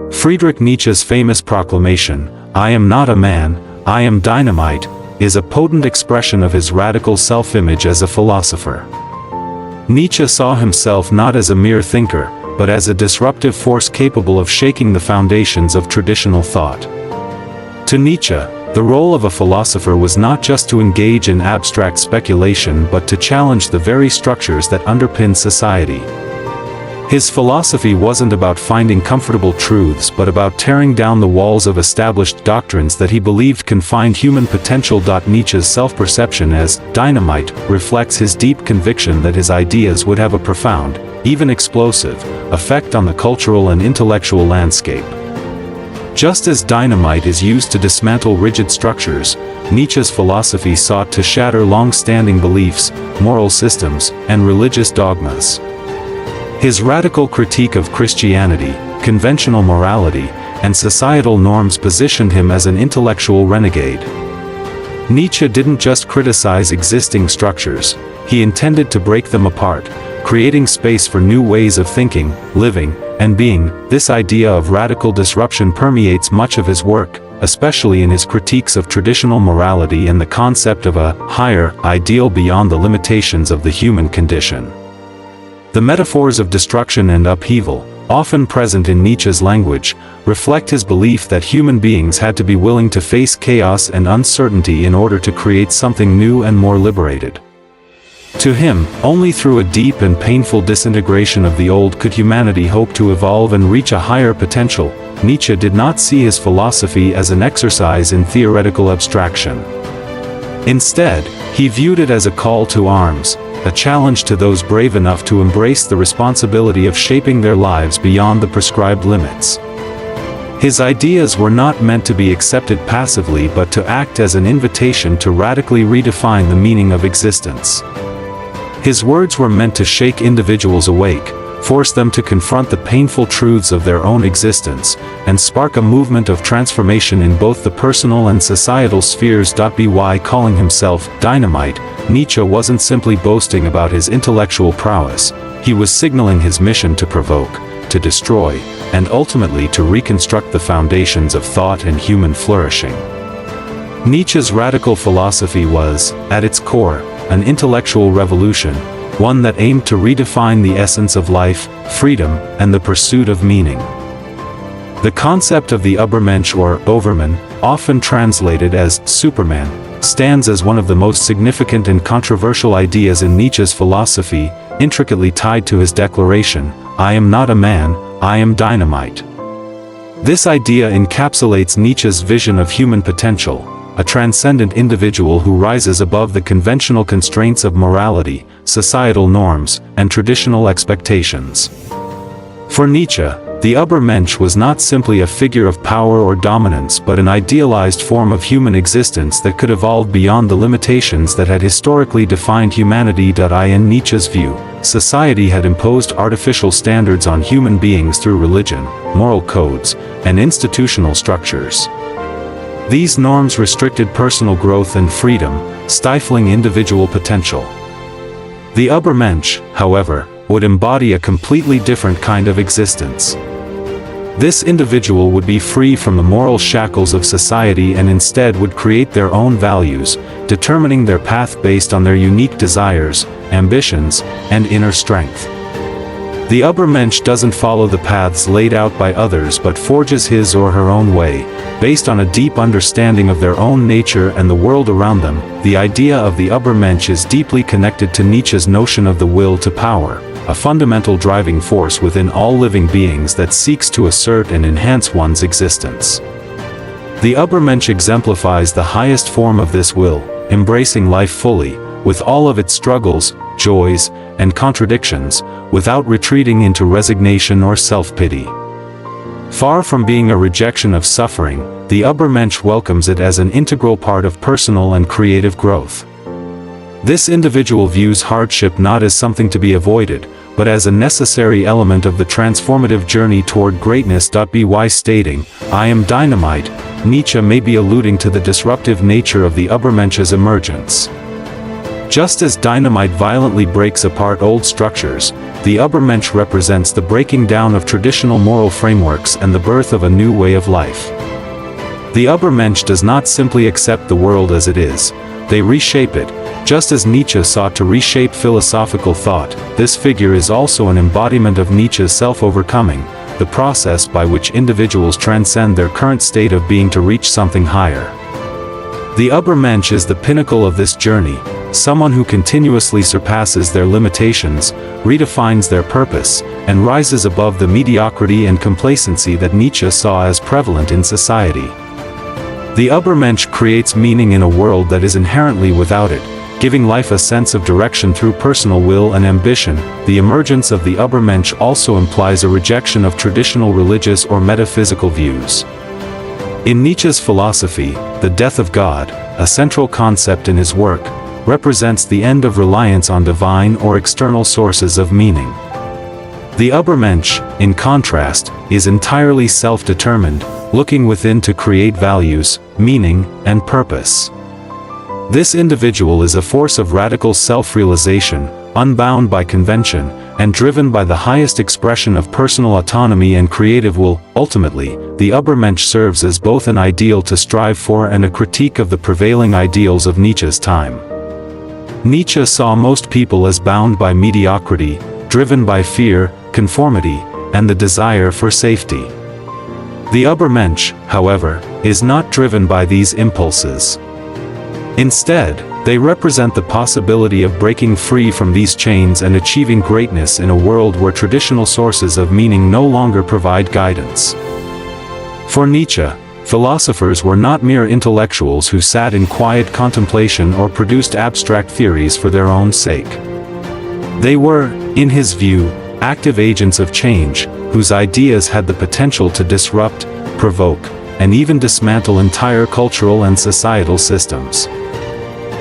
Friedrich Nietzsche's famous proclamation, "I am not a man, I am dynamite," is a potent expression of his radical self-image as a philosopher. Nietzsche saw himself not as a mere thinker, but as a disruptive force capable of shaking the foundations of traditional thought. To Nietzsche, the role of a philosopher was not just to engage in abstract speculation but to challenge the very structures that underpin society. His philosophy wasn't about finding comfortable truths but about tearing down the walls of established doctrines that he believed confined human potential. Nietzsche's self-perception as dynamite reflects his deep conviction that his ideas would have a profound, even explosive, effect on the cultural and intellectual landscape. Just as dynamite is used to dismantle rigid structures, Nietzsche's philosophy sought to shatter long-standing beliefs, moral systems, and religious dogmas. His radical critique of Christianity, conventional morality, and societal norms positioned him as an intellectual renegade. Nietzsche didn't just criticize existing structures, he intended to break them apart, creating space for new ways of thinking, living, and being. This idea of radical disruption permeates much of his work, especially in his critiques of traditional morality and the concept of a higher ideal beyond the limitations of the human condition. The metaphors of destruction and upheaval, often present in Nietzsche's language, reflect his belief that human beings had to be willing to face chaos and uncertainty in order to create something new and more liberated. To him, only through a deep and painful disintegration of the old could humanity hope to evolve and reach a higher potential. Nietzsche did not see his philosophy as an exercise in theoretical abstraction. Instead, he viewed it as a call to arms, a challenge to those brave enough to embrace the responsibility of shaping their lives beyond the prescribed limits. His ideas were not meant to be accepted passively but to act as an invitation to radically redefine the meaning of existence. His words were meant to shake individuals awake, force them to confront the painful truths of their own existence, and spark a movement of transformation in both the personal and societal spheres. By calling himself dynamite, Nietzsche wasn't simply boasting about his intellectual prowess, he was signaling his mission to provoke, to destroy, and ultimately to reconstruct the foundations of thought and human flourishing. Nietzsche's radical philosophy was, at its core, an intellectual revolution, one that aimed to redefine the essence of life, freedom, and the pursuit of meaning. The concept of the Übermensch or Overman, often translated as Superman, stands as one of the most significant and controversial ideas in Nietzsche's philosophy, intricately tied to his declaration, "I am not a man, I am dynamite." This idea encapsulates Nietzsche's vision of human potential, a transcendent individual who rises above the conventional constraints of morality, societal norms, and traditional expectations. For Nietzsche, the Übermensch was not simply a figure of power or dominance but an idealized form of human existence that could evolve beyond the limitations that had historically defined humanity. In Nietzsche's view, society had imposed artificial standards on human beings through religion, moral codes, and institutional structures. These norms restricted personal growth and freedom, stifling individual potential. The Übermensch, however, would embody a completely different kind of existence. This individual would be free from the moral shackles of society and instead would create their own values, determining their path based on their unique desires, ambitions, and inner strength. The Übermensch doesn't follow the paths laid out by others but forges his or her own way, based on a deep understanding of their own nature and the world around them. The idea of the Übermensch is deeply connected to Nietzsche's notion of the will to power, a fundamental driving force within all living beings that seeks to assert and enhance one's existence. The Übermensch exemplifies the highest form of this will, embracing life fully, with all of its struggles, joys, and contradictions, without retreating into resignation or self-pity. Far from being a rejection of suffering, the Übermensch welcomes it as an integral part of personal and creative growth. This individual views hardship not as something to be avoided, but as a necessary element of the transformative journey toward greatness. By stating, "I am dynamite," Nietzsche may be alluding to the disruptive nature of the Übermensch's emergence. Just as dynamite violently breaks apart old structures, the Übermensch represents the breaking down of traditional moral frameworks and the birth of a new way of life. The Übermensch does not simply accept the world as it is, they reshape it. Just as Nietzsche sought to reshape philosophical thought, this figure is also an embodiment of Nietzsche's self-overcoming, the process by which individuals transcend their current state of being to reach something higher. The Übermensch is the pinnacle of this journey, someone who continuously surpasses their limitations, redefines their purpose, and rises above the mediocrity and complacency that Nietzsche saw as prevalent in society. The Übermensch creates meaning in a world that is inherently without it, giving life a sense of direction through personal will and ambition. The emergence of the Übermensch also implies a rejection of traditional religious or metaphysical views. In Nietzsche's philosophy, the death of God, a central concept in his work, represents the end of reliance on divine or external sources of meaning. The Übermensch, in contrast, is entirely self-determined, looking within to create values, meaning, and purpose. This individual is a force of radical self-realization, unbound by convention, and driven by the highest expression of personal autonomy and creative will. Ultimately, the Übermensch serves as both an ideal to strive for and a critique of the prevailing ideals of Nietzsche's time. Nietzsche saw most people as bound by mediocrity, driven by fear, conformity, and the desire for safety. The Übermensch, however, is not driven by these impulses. Instead, they represent the possibility of breaking free from these chains and achieving greatness in a world where traditional sources of meaning no longer provide guidance. For Nietzsche, philosophers were not mere intellectuals who sat in quiet contemplation or produced abstract theories for their own sake. They were, in his view, active agents of change, whose ideas had the potential to disrupt, provoke, and even dismantle entire cultural and societal systems.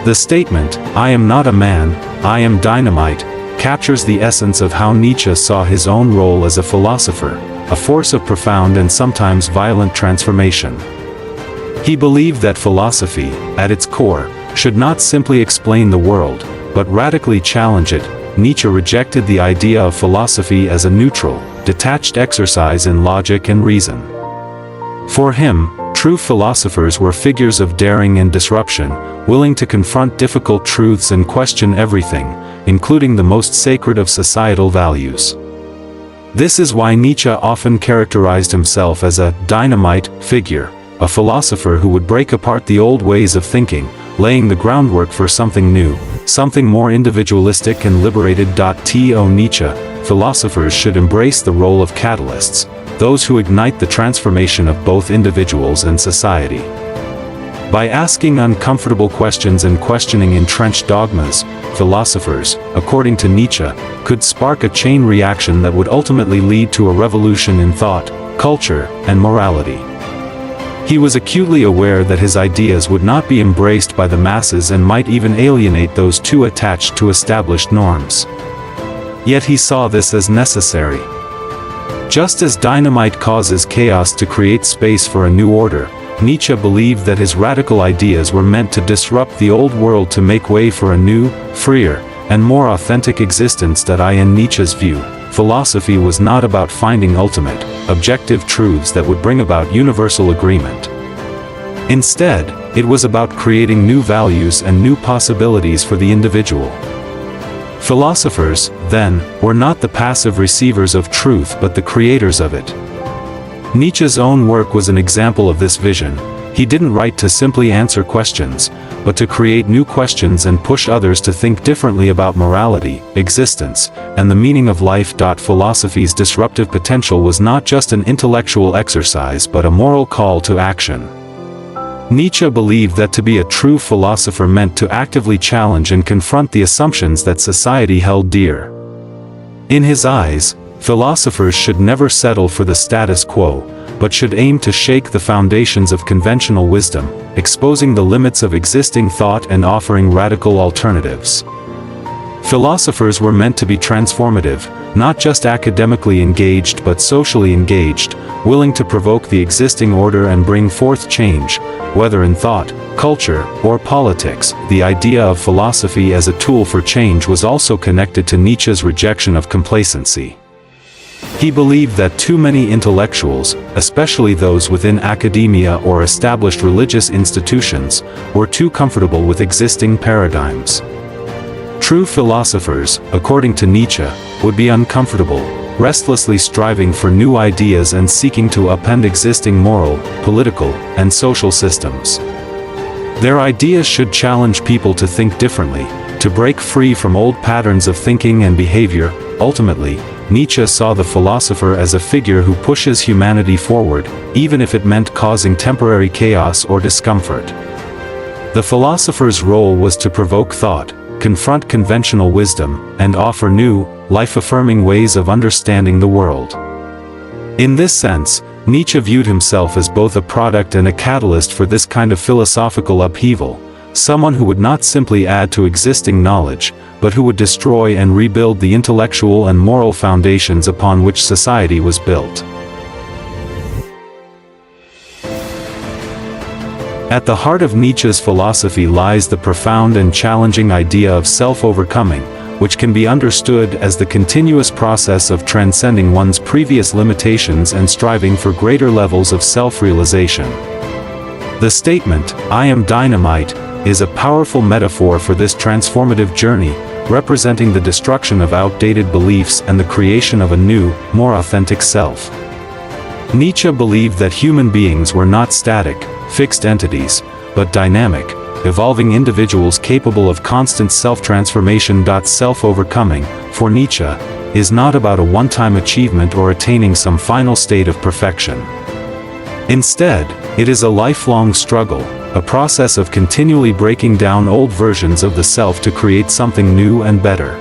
The statement, "I am not a man, I am dynamite," captures the essence of how Nietzsche saw his own role as a philosopher, a force of profound and sometimes violent transformation. He believed that philosophy, at its core, should not simply explain the world, but radically challenge it. Nietzsche rejected the idea of philosophy as a neutral, detached exercise in logic and reason. For him, true philosophers were figures of daring and disruption, willing to confront difficult truths and question everything, including the most sacred of societal values. This is why Nietzsche often characterized himself as a dynamite figure, a philosopher who would break apart the old ways of thinking, laying the groundwork for something new, something more individualistic and liberated. To Nietzsche, philosophers should embrace the role of catalysts, those who ignite the transformation of both individuals and society. By asking uncomfortable questions and questioning entrenched dogmas, philosophers, according to Nietzsche, could spark a chain reaction that would ultimately lead to a revolution in thought, culture, and morality. He was acutely aware that his ideas would not be embraced by the masses and might even alienate those too attached to established norms. Yet he saw this as necessary. Just as dynamite causes chaos to create space for a new order, Nietzsche believed that his radical ideas were meant to disrupt the old world to make way for a new, freer, and more authentic existence. In Nietzsche's view, philosophy was not about finding ultimate, objective truths that would bring about universal agreement. Instead, it was about creating new values and new possibilities for the individual. Philosophers, then, were not the passive receivers of truth but the creators of it. Nietzsche's own work was an example of this vision. He didn't write to simply answer questions, but to create new questions and push others to think differently about morality, existence, and the meaning of life. Philosophy's disruptive potential was not just an intellectual exercise but a moral call to action. Nietzsche believed that to be a true philosopher meant to actively challenge and confront the assumptions that society held dear. In his eyes, philosophers should never settle for the status quo, but should aim to shake the foundations of conventional wisdom, exposing the limits of existing thought and offering radical alternatives. Philosophers were meant to be transformative, not just academically engaged but socially engaged, willing to provoke the existing order and bring forth change, whether in thought, culture, or politics. The idea of philosophy as a tool for change was also connected to Nietzsche's rejection of complacency. He believed that too many intellectuals, especially those within academia or established religious institutions, were too comfortable with existing paradigms. True philosophers, according to Nietzsche, would be uncomfortable, restlessly striving for new ideas and seeking to upend existing moral, political, and social systems. Their ideas should challenge people to think differently, to break free from old patterns of thinking and behavior. Ultimately, Nietzsche saw the philosopher as a figure who pushes humanity forward, even if it meant causing temporary chaos or discomfort. The philosopher's role was to provoke thought, confront conventional wisdom, and offer new, life-affirming ways of understanding the world. In this sense, Nietzsche viewed himself as both a product and a catalyst for this kind of philosophical upheaval, someone who would not simply add to existing knowledge, but who would destroy and rebuild the intellectual and moral foundations upon which society was built. At the heart of Nietzsche's philosophy lies the profound and challenging idea of self-overcoming, which can be understood as the continuous process of transcending one's previous limitations and striving for greater levels of self-realization. The statement, "I am dynamite," is a powerful metaphor for this transformative journey, representing the destruction of outdated beliefs and the creation of a new, more authentic self. Nietzsche believed that human beings were not static, fixed entities, but dynamic, evolving individuals capable of constant self-transformation. Self-overcoming, for Nietzsche, is not about a one-time achievement or attaining some final state of perfection. Instead, it is a lifelong struggle, a process of continually breaking down old versions of the self to create something new and better.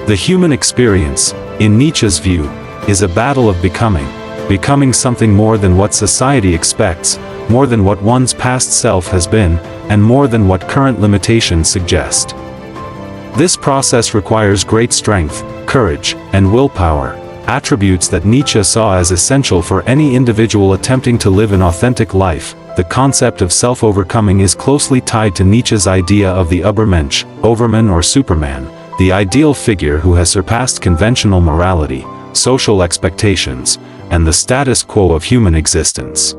The human experience, in Nietzsche's view, is a battle of becoming something more than what society expects, more than what one's past self has been, and more than what current limitations suggest. This process requires great strength, courage, and willpower, attributes that Nietzsche saw as essential for any individual attempting to live an authentic life. The concept of self-overcoming is closely tied to Nietzsche's idea of the Übermensch, Overman or Superman, the ideal figure who has surpassed conventional morality, social expectations, and the status quo of human existence.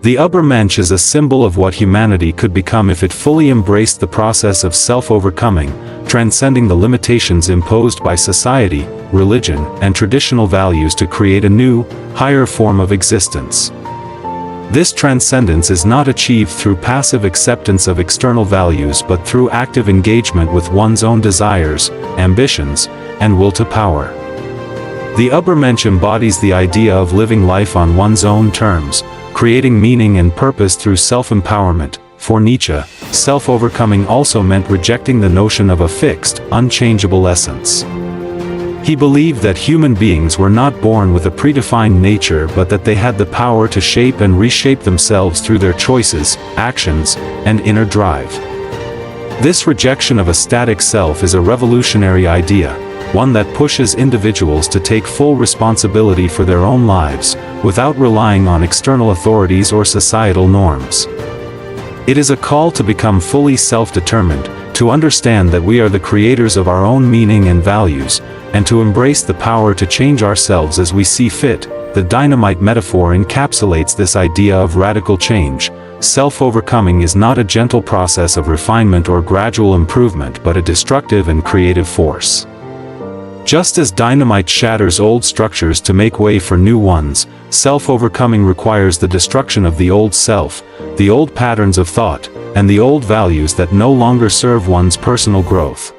The Übermensch is a symbol of what humanity could become if it fully embraced the process of self-overcoming, transcending the limitations imposed by society, religion, and traditional values to create a new, higher form of existence. This transcendence is not achieved through passive acceptance of external values but through active engagement with one's own desires, ambitions, and will to power. The Übermensch embodies the idea of living life on one's own terms, creating meaning and purpose through self-empowerment. For Nietzsche, self-overcoming also meant rejecting the notion of a fixed, unchangeable essence. He believed that human beings were not born with a predefined nature but that they had the power to shape and reshape themselves through their choices, actions, and inner drive. This rejection of a static self is a revolutionary idea, one that pushes individuals to take full responsibility for their own lives, without relying on external authorities or societal norms. It is a call to become fully self-determined, to understand that we are the creators of our own meaning and values, and to embrace the power to change ourselves as we see fit. The dynamite metaphor encapsulates this idea of radical change. Self-overcoming is not a gentle process of refinement or gradual improvement but a destructive and creative force. Just as dynamite shatters old structures to make way for new ones, self-overcoming requires the destruction of the old self, the old patterns of thought, and the old values that no longer serve one's personal growth.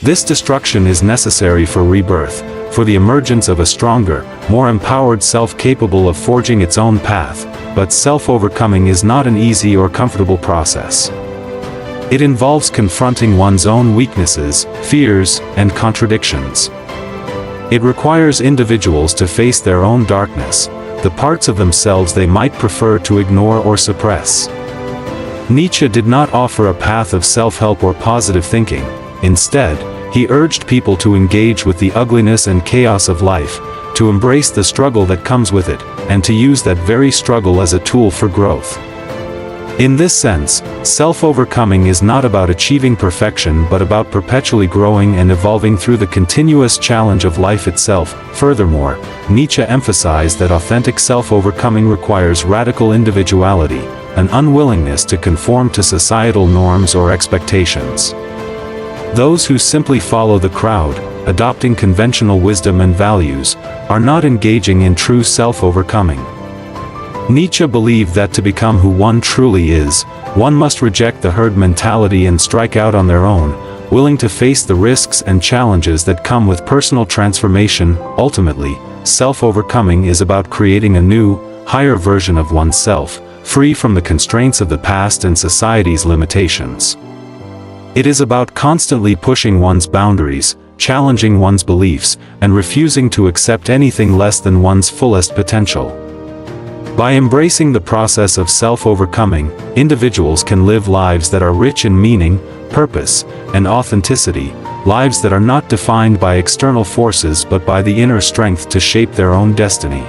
This destruction is necessary for rebirth, for the emergence of a stronger, more empowered self capable of forging its own path, but self-overcoming is not an easy or comfortable process. It involves confronting one's own weaknesses, fears, and contradictions. It requires individuals to face their own darkness, the parts of themselves they might prefer to ignore or suppress. Nietzsche did not offer a path of self-help or positive thinking. Instead, he urged people to engage with the ugliness and chaos of life, to embrace the struggle that comes with it, and to use that very struggle as a tool for growth. In this sense, self-overcoming is not about achieving perfection but about perpetually growing and evolving through the continuous challenge of life itself. Furthermore, Nietzsche emphasized that authentic self-overcoming requires radical individuality, an unwillingness to conform to societal norms or expectations. Those who simply follow the crowd, adopting conventional wisdom and values, are not engaging in true self-overcoming. Nietzsche believed that to become who one truly is, one must reject the herd mentality and strike out on their own, willing to face the risks and challenges that come with personal transformation. Ultimately, self-overcoming is about creating a new, higher version of oneself, free from the constraints of the past and society's limitations. It is about constantly pushing one's boundaries, challenging one's beliefs, and refusing to accept anything less than one's fullest potential. By embracing the process of self-overcoming, individuals can live lives that are rich in meaning, purpose, and authenticity, lives that are not defined by external forces but by the inner strength to shape their own destiny.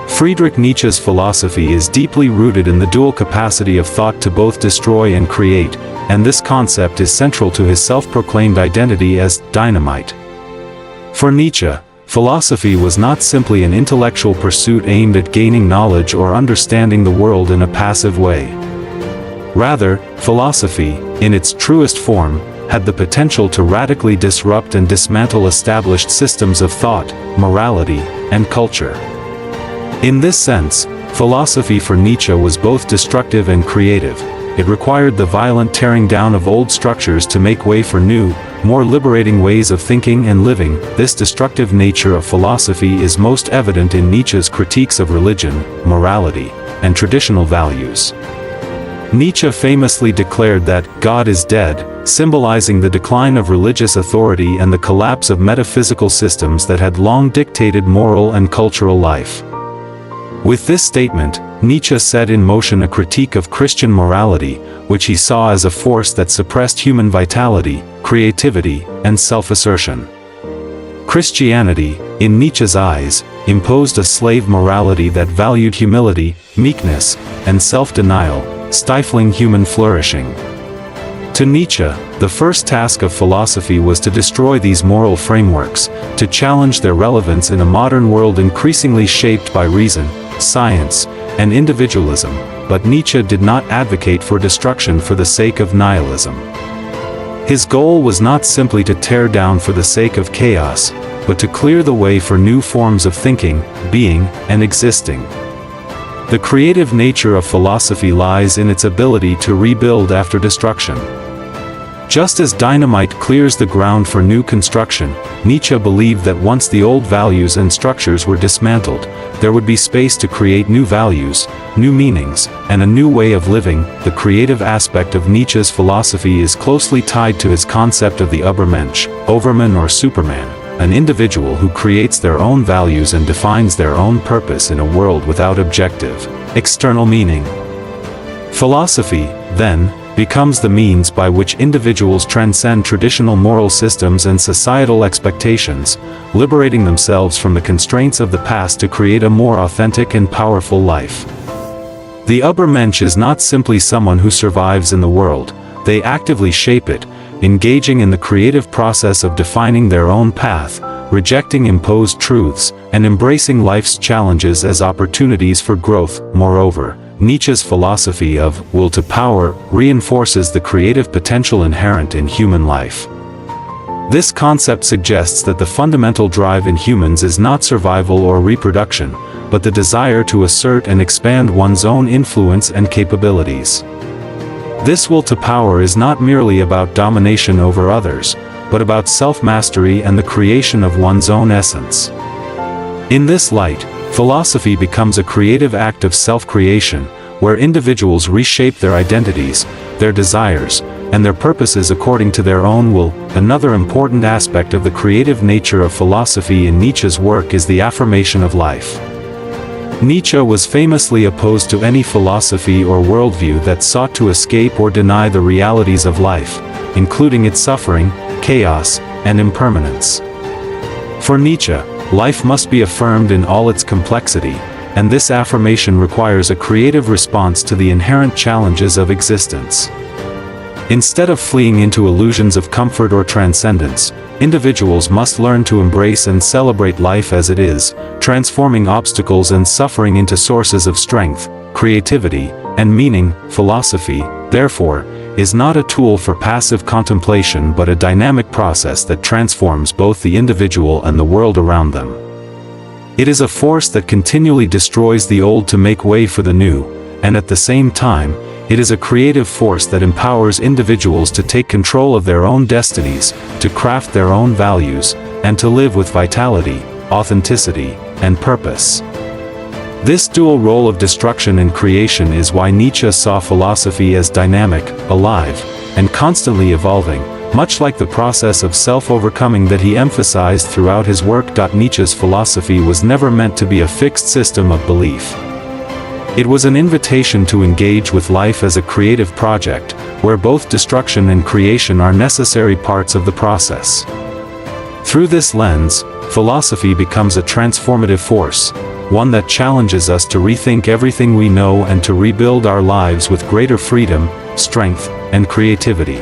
Friedrich Nietzsche's philosophy is deeply rooted in the dual capacity of thought to both destroy and create, and this concept is central to his self-proclaimed identity as Dynamite. For Nietzsche, philosophy was not simply an intellectual pursuit aimed at gaining knowledge or understanding the world in a passive way. Rather, philosophy, in its truest form, had the potential to radically disrupt and dismantle established systems of thought, morality, and culture. In this sense, philosophy for Nietzsche was both destructive and creative. It required the violent tearing down of old structures to make way for new, more liberating ways of thinking and living. This destructive nature of philosophy is most evident in Nietzsche's critiques of religion, morality, and traditional values. Nietzsche famously declared that God is dead, symbolizing the decline of religious authority and the collapse of metaphysical systems that had long dictated moral and cultural life. With this statement, Nietzsche set in motion a critique of Christian morality, which he saw as a force that suppressed human vitality, creativity, and self-assertion. Christianity, in Nietzsche's eyes, imposed a slave morality that valued humility, meekness, and self-denial, stifling human flourishing. To Nietzsche, the first task of philosophy was to destroy these moral frameworks, to challenge their relevance in a modern world increasingly shaped by reason, science, and individualism, but Nietzsche did not advocate for destruction for the sake of nihilism. His goal was not simply to tear down for the sake of chaos, but to clear the way for new forms of thinking, being, and existing. The creative nature of philosophy lies in its ability to rebuild after destruction. Just as dynamite clears the ground for new construction, Nietzsche believed that once the old values and structures were dismantled, there would be space to create new values, new meanings, and a new way of living. The creative aspect of Nietzsche's philosophy is closely tied to his concept of the Übermensch, Overman or Superman, an individual who creates their own values and defines their own purpose in a world without objective, external meaning. Philosophy, then, becomes the means by which individuals transcend traditional moral systems and societal expectations, liberating themselves from the constraints of the past to create a more authentic and powerful life. The Übermensch is not simply someone who survives in the world, they actively shape it, engaging in the creative process of defining their own path, rejecting imposed truths, and embracing life's challenges as opportunities for growth. Moreover, Nietzsche's philosophy of will to power reinforces the creative potential inherent in human life. This concept suggests that the fundamental drive in humans is not survival or reproduction, but the desire to assert and expand one's own influence and capabilities. This will to power is not merely about domination over others, but about self-mastery and the creation of one's own essence. In this light, philosophy becomes a creative act of self-creation, where individuals reshape their identities, their desires, and their purposes according to their own will. Another important aspect of the creative nature of philosophy in Nietzsche's work is the affirmation of life. Nietzsche was famously opposed to any philosophy or worldview that sought to escape or deny the realities of life, including its suffering, chaos, and impermanence. For Nietzsche, life must be affirmed in all its complexity, and this affirmation requires a creative response to the inherent challenges of existence. Instead of fleeing into illusions of comfort or transcendence, individuals must learn to embrace and celebrate life as it is, transforming obstacles and suffering into sources of strength, creativity, and meaning. Philosophy, therefore, is not a tool for passive contemplation but a dynamic process that transforms both the individual and the world around them. It is a force that continually destroys the old to make way for the new, and at the same time, it is a creative force that empowers individuals to take control of their own destinies, to craft their own values, and to live with vitality, authenticity, and purpose. This dual role of destruction and creation is why Nietzsche saw philosophy as dynamic, alive, and constantly evolving, much like the process of self-overcoming that he emphasized throughout his work. Nietzsche's philosophy was never meant to be a fixed system of belief. It was an invitation to engage with life as a creative project, where both destruction and creation are necessary parts of the process. Through this lens, philosophy becomes a transformative force, one that challenges us to rethink everything we know and to rebuild our lives with greater freedom, strength, and creativity.